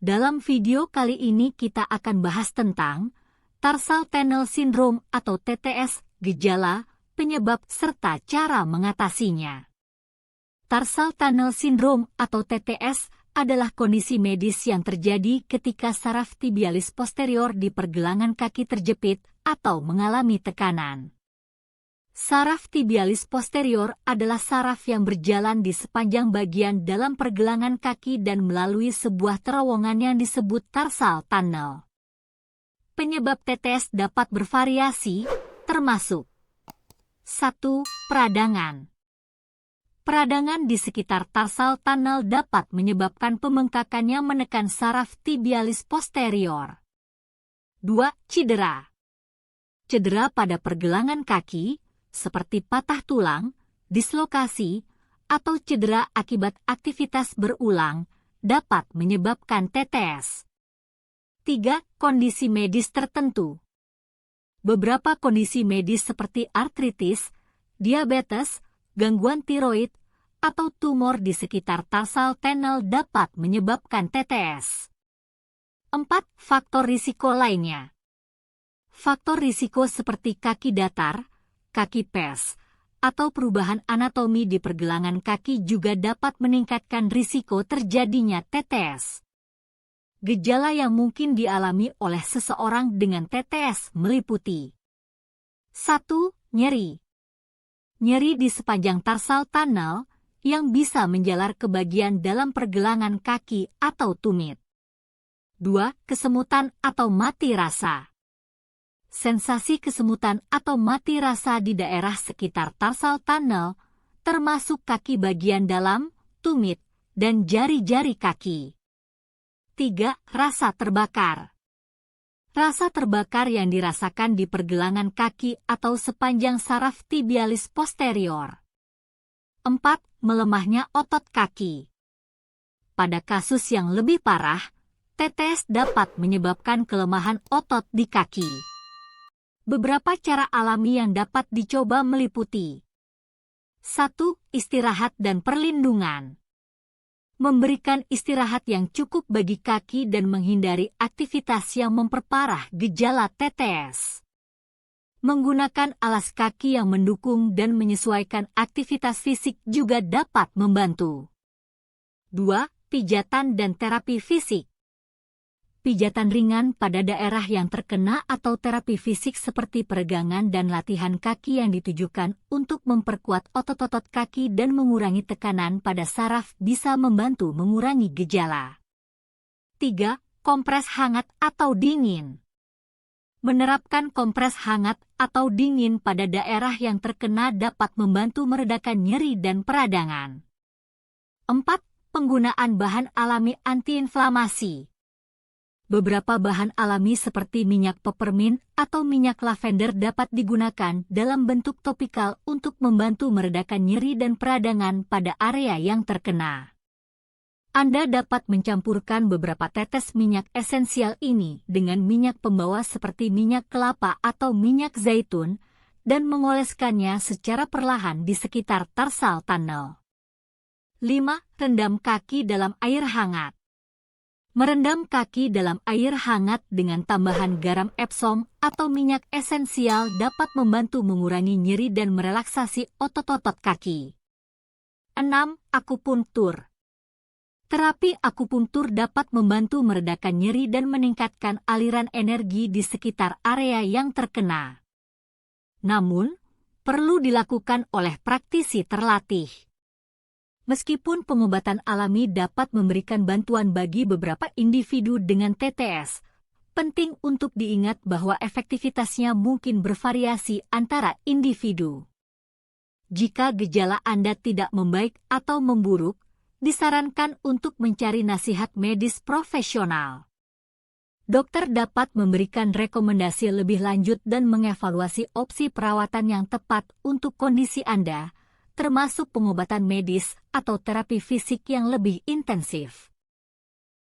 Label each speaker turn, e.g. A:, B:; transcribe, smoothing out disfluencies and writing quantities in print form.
A: Dalam video kali ini kita akan bahas tentang Tarsal Tunnel Syndrome atau TTS, gejala, penyebab, serta cara mengatasinya. Tarsal Tunnel Syndrome atau TTS adalah kondisi medis yang terjadi ketika saraf tibialis posterior di pergelangan kaki terjepit atau mengalami tekanan. Saraf tibialis posterior adalah saraf yang berjalan di sepanjang bagian dalam pergelangan kaki dan melalui sebuah terowongan yang disebut tarsal tunnel. Penyebab TTS dapat bervariasi, termasuk 1. Peradangan. Peradangan di sekitar tarsal tunnel dapat menyebabkan pembengkakan yang menekan saraf tibialis posterior. 2. Cedera. Cedera pada pergelangan kaki, seperti patah tulang, dislokasi, atau cedera akibat aktivitas berulang, dapat menyebabkan TTS. 3. Kondisi medis tertentu. Beberapa kondisi medis seperti artritis, diabetes, gangguan tiroid, atau tumor di sekitar tarsal tunnel dapat menyebabkan TTS. 4. Faktor risiko lainnya. Faktor risiko seperti kaki datar, kaki pes, atau perubahan anatomi di pergelangan kaki juga dapat meningkatkan risiko terjadinya TTS. Gejala yang mungkin dialami oleh seseorang dengan TTS meliputi 1. Nyeri. Nyeri di sepanjang tarsal tunnel yang bisa menjalar ke bagian dalam pergelangan kaki atau tumit. 2. Kesemutan atau mati rasa. Sensasi kesemutan atau mati rasa di daerah sekitar tarsal tunnel, termasuk kaki bagian dalam, tumit, dan jari-jari kaki. 3. Rasa terbakar. Rasa terbakar yang dirasakan di pergelangan kaki atau sepanjang saraf tibialis posterior. 4. Melemahnya otot kaki. Pada kasus yang lebih parah, TTS dapat menyebabkan kelemahan otot di kaki. Beberapa cara alami yang dapat dicoba meliputi 1. Istirahat dan perlindungan. Memberikan istirahat yang cukup bagi kaki dan menghindari aktivitas yang memperparah gejala TTS. Menggunakan alas kaki yang mendukung dan menyesuaikan aktivitas fisik juga dapat membantu. 2. Pijatan dan terapi fisik. Pijatan ringan pada daerah yang terkena atau terapi fisik seperti peregangan dan latihan kaki yang ditujukan untuk memperkuat otot-otot kaki dan mengurangi tekanan pada saraf bisa membantu mengurangi gejala. 3. Kompres hangat atau dingin. Menerapkan kompres hangat atau dingin pada daerah yang terkena dapat membantu meredakan nyeri dan peradangan. 4. Penggunaan bahan alami antiinflamasi. Beberapa bahan alami seperti minyak peppermint atau minyak lavender dapat digunakan dalam bentuk topikal untuk membantu meredakan nyeri dan peradangan pada area yang terkena. Anda dapat mencampurkan beberapa tetes minyak esensial ini dengan minyak pembawa seperti minyak kelapa atau minyak zaitun dan mengoleskannya secara perlahan di sekitar tarsal tunnel. 5. Rendam kaki dalam air hangat. Merendam kaki dalam air hangat dengan tambahan garam Epsom atau minyak esensial dapat membantu mengurangi nyeri dan merelaksasi otot-otot kaki. 6. Akupuntur. Terapi akupuntur dapat membantu meredakan nyeri dan meningkatkan aliran energi di sekitar area yang terkena. Namun, perlu dilakukan oleh praktisi terlatih. Meskipun pengobatan alami dapat memberikan bantuan bagi beberapa individu dengan TTS, penting untuk diingat bahwa efektivitasnya mungkin bervariasi antara individu. Jika gejala Anda tidak membaik atau memburuk, disarankan untuk mencari nasihat medis profesional. Dokter dapat memberikan rekomendasi lebih lanjut dan mengevaluasi opsi perawatan yang tepat untuk kondisi Anda, termasuk pengobatan medis atau terapi fisik yang lebih intensif.